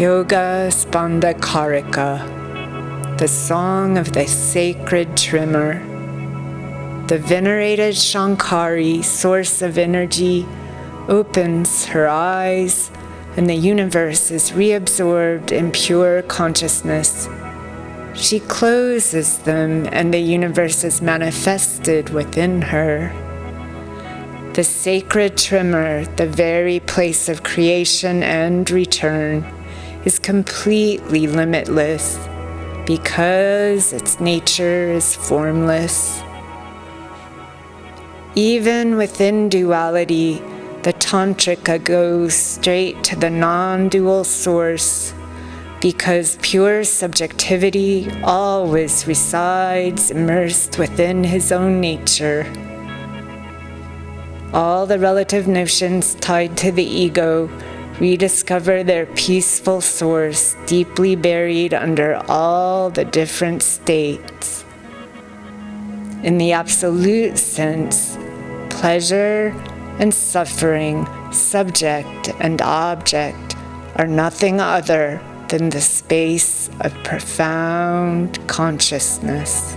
Yoga Spandakarika, the song of the sacred trimmer. The venerated Shankari, source of energy, opens her eyes, and the universe is reabsorbed in pure consciousness. She closes them, and the universe is manifested within her. The sacred trimmer, the very place of creation and return, is completely limitless because its nature is formless. Even within duality, the Tantrika goes straight to the non-dual source because pure subjectivity always resides immersed within his own nature. All the relative notions tied to the ego rediscover their peaceful source deeply buried under all the different states. In the absolute sense, pleasure and suffering, subject and object, are nothing other than the space of profound consciousness.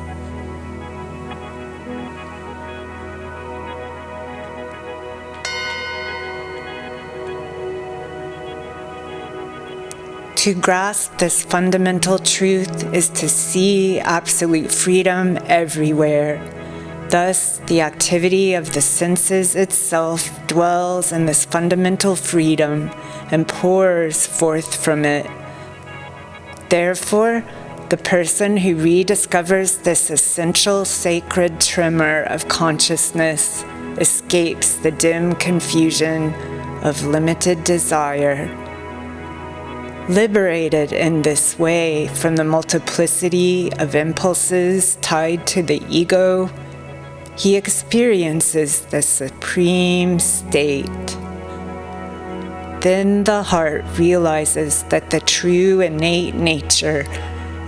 To grasp this fundamental truth is to see absolute freedom everywhere. Thus, the activity of the senses itself dwells in this fundamental freedom and pours forth from it. Therefore, the person who rediscovers this essential sacred tremor of consciousness escapes the dim confusion of limited desire. Liberated in this way from the multiplicity of impulses tied to the ego, he experiences the supreme state. Then the heart realizes that the true innate nature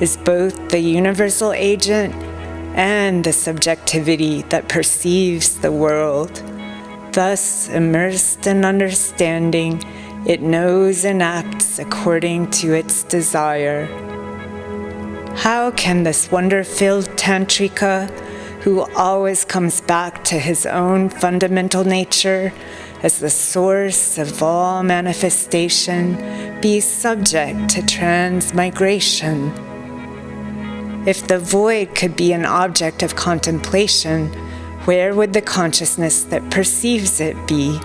is both the universal agent and the subjectivity that perceives the world. Thus, immersed in understanding, it knows and acts according to its desire. How can this wonder-filled Tantrika, who always comes back to his own fundamental nature as the source of all manifestation, be subject to transmigration? If the void could be an object of contemplation, where would the consciousness that perceives it be?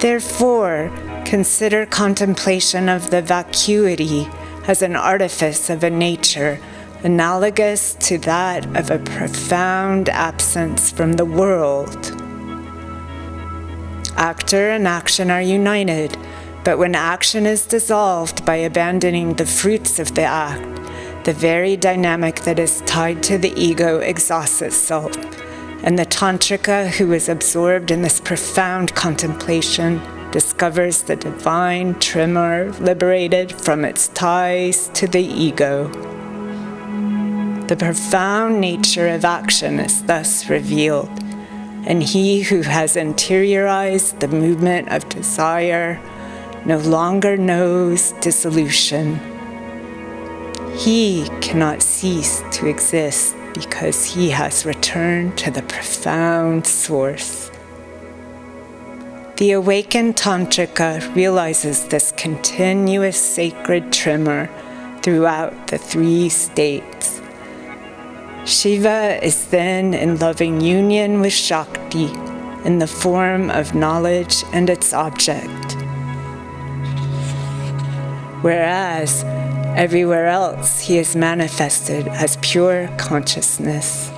Therefore, consider contemplation of the vacuity as an artifice of a nature analogous to that of a profound absence from the world. Actor and action are united, but when action is dissolved by abandoning the fruits of the act, the very dynamic that is tied to the ego exhausts itself, and the Tantrika who is absorbed in this profound contemplation discovers the divine tremor liberated from its ties to the ego. The profound nature of action is thus revealed, and he who has interiorized the movement of desire no longer knows dissolution. He cannot cease to exist because he has returned to the profound source. The awakened Tantrika realizes this continuous sacred tremor throughout the three states. Shiva is then in loving union with Shakti in the form of knowledge and its object, whereas everywhere else he is manifested as pure consciousness.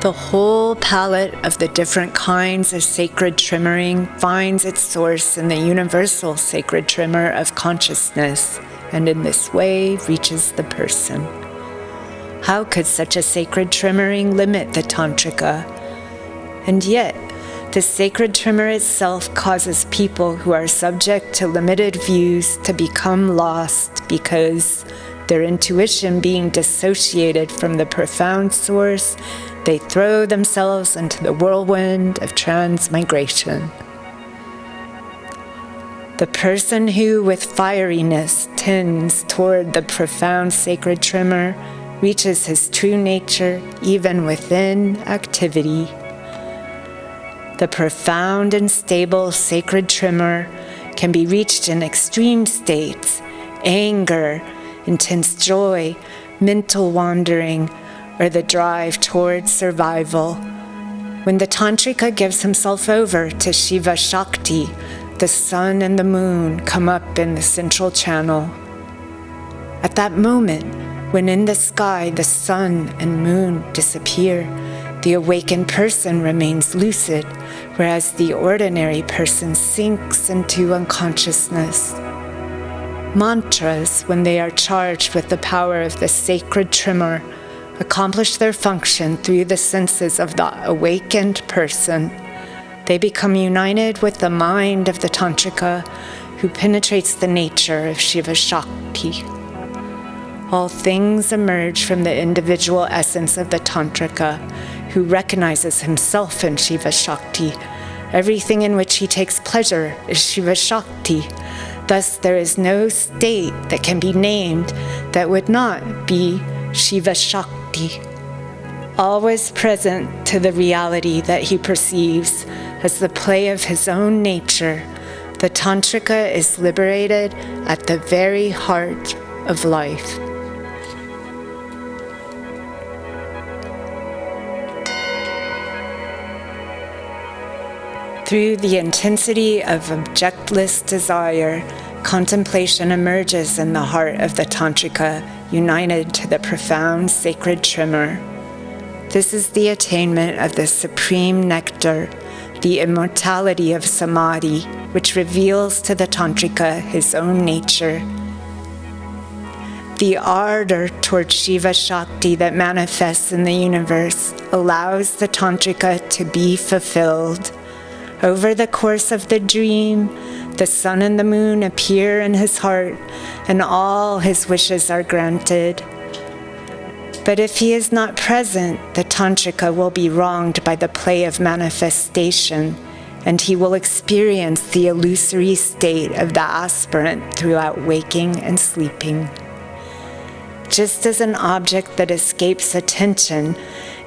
The whole palette of the different kinds of sacred tremoring finds its source in the universal sacred tremor of consciousness, and in this way reaches the person. How could such a sacred tremoring limit the Tantrika? And yet, the sacred tremor itself causes people who are subject to limited views to become lost because, their intuition being dissociated from the profound source, they throw themselves into the whirlwind of transmigration. The person who, with fieriness, tends toward the profound sacred tremor reaches his true nature even within activity. The profound and stable sacred tremor can be reached in extreme states: anger, intense joy, mental wandering, or the drive towards survival. When the Tantrika gives himself over to Shiva Shakti, the sun and the moon come up in the central channel. At that moment, when in the sky the sun and moon disappear, the awakened person remains lucid, whereas the ordinary person sinks into unconsciousness. Mantras, when they are charged with the power of the sacred tremor, accomplish their function through the senses of the awakened person. They become united with the mind of the Tantrika, who penetrates the nature of Shiva Shakti. All things emerge from the individual essence of the Tantrika, who recognizes himself in Shiva Shakti. Everything in which he takes pleasure is Shiva Shakti. Thus, there is no state that can be named that would not be Shiva Shakti. Always present to the reality that he perceives as the play of his own nature, the Tantrika is liberated at the very heart of life. Through the intensity of objectless desire, contemplation emerges in the heart of the Tantrika, united to the profound sacred tremor. This is the attainment of the supreme nectar, the immortality of samadhi, which reveals to the Tantrika his own nature. The ardor toward Shiva Shakti that manifests in the universe allows the Tantrika to be fulfilled. Over the course of the dream, the sun and the moon appear in his heart, and all his wishes are granted. But if he is not present, the Tantrika will be wronged by the play of manifestation, and he will experience the illusory state of the aspirant throughout waking and sleeping. Just as an object that escapes attention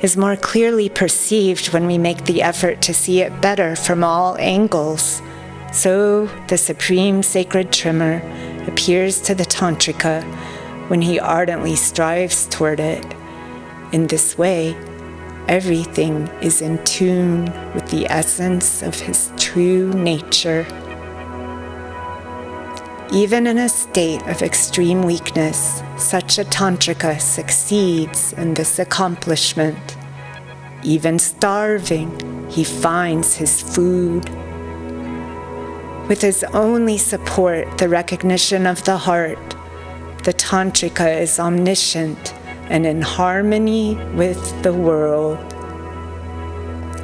is more clearly perceived when we make the effort to see it better from all angles, so the supreme sacred tremor appears to the Tantrika when he ardently strives toward it. In this way, everything is in tune with the essence of his true nature. Even in a state of extreme weakness, such a Tantrika succeeds in this accomplishment. Even starving, he finds his food. With his only support, the recognition of the heart, the Tantrika is omniscient and in harmony with the world.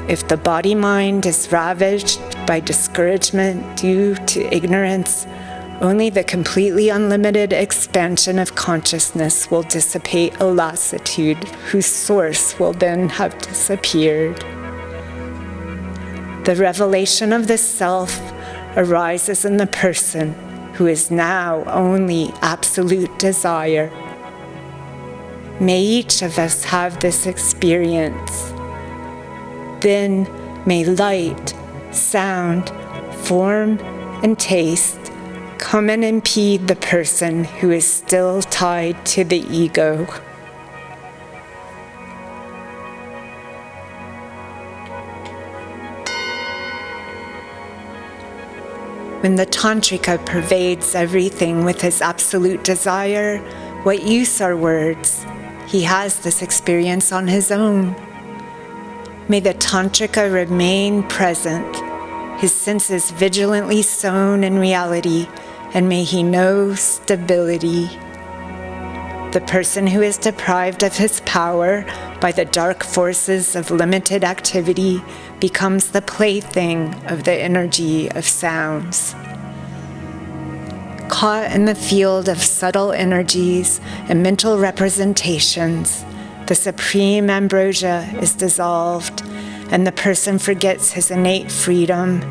If the body-mind is ravaged by discouragement due to ignorance, only the completely unlimited expansion of consciousness will dissipate a lassitude whose source will then have disappeared. The revelation of the self arises in the person who is now only absolute desire. May each of us have this experience. Then may light, sound, form, and taste come and impede the person who is still tied to the ego. When the Tantrika pervades everything with his absolute desire, what use are words? He has this experience on his own. May the Tantrika remain present, his senses vigilantly sown in reality, and may he know stability. The person who is deprived of his power by the dark forces of limited activity becomes the plaything of the energy of sounds. Caught in the field of subtle energies and mental representations, the supreme ambrosia is dissolved, and the person forgets his innate freedom.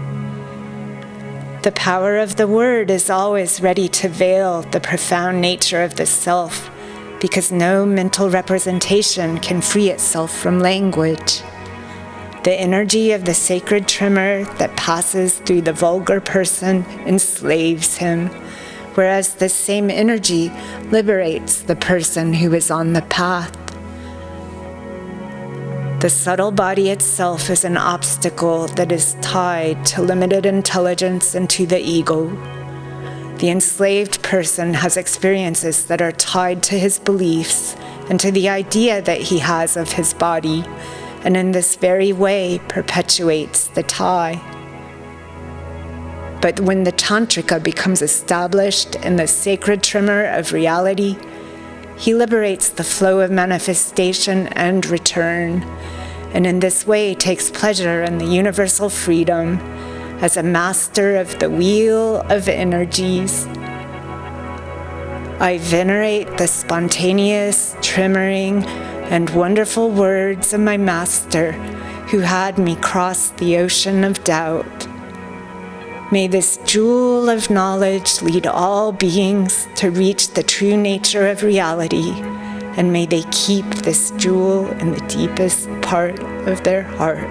The power of the word is always ready to veil the profound nature of the self, because no mental representation can free itself from language. The energy of the sacred tremor that passes through the vulgar person enslaves him, whereas this same energy liberates the person who is on the path. The subtle body itself is an obstacle that is tied to limited intelligence and to the ego. The enslaved person has experiences that are tied to his beliefs and to the idea that he has of his body, and in this very way perpetuates the tie. But when the Tantrika becomes established in the sacred tremor of reality, he liberates the flow of manifestation and return, and in this way takes pleasure in the universal freedom as a master of the wheel of energies. I venerate the spontaneous, tremoring, and wonderful words of my master who had me cross the ocean of doubt. May this jewel of knowledge lead all beings to reach the true nature of reality, and may they keep this jewel in the deepest part of their heart.